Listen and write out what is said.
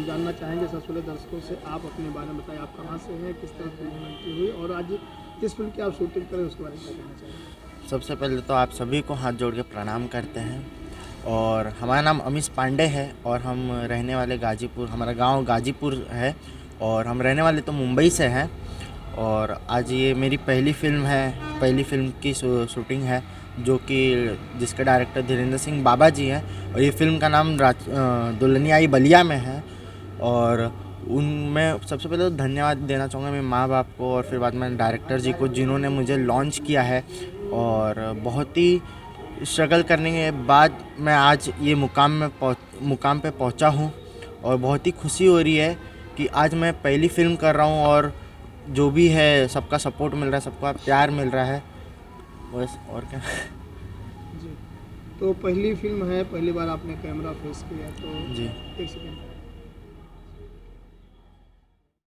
हम जानना चाहेंगे सबसे पहले दर्शकों से, आप अपने बारे में बताएं, आप कहाँ से हैं, किस तरह फिल्म बनती हुई और आज जिस फिल्म की आप शूटिंग करें उसके बारे में क्या कहना चाहेंगे। सबसे पहले तो आप सभी को हाथ जोड़ के प्रणाम करते हैं। और हमारा नाम अमीश पांडे है और हम रहने वाले गाजीपुर, हमारा गांव गाजीपुर है और हम रहने वाले तो मुंबई से हैं। और आज ये मेरी पहली फ़िल्म है, पहली फ़िल्म की शूटिंग है जो कि जिसके डायरेक्टर धीरेन्द्र सिंह बाबा जी हैं। और ये फ़िल्म का नाम दुल्हनिया आई बलिया में है। और उनमें सबसे पहले तो धन्यवाद देना चाहूँगा मेरे माँ बाप को और फिर बाद में डायरेक्टर जी को, जिन्होंने मुझे लॉन्च किया है। और बहुत ही स्ट्रगल करने के बाद मैं आज ये मुकाम पे पहुँचा हूँ और बहुत ही खुशी हो रही है कि आज मैं पहली फ़िल्म कर रहा हूँ और जो भी है सबका सपोर्ट मिल रहा है, सबका प्यार मिल रहा है, बस और क्या। जी, तो पहली फिल्म है, पहली बार आपने कैमरा फेस किया, तो जी। एक सेकेंड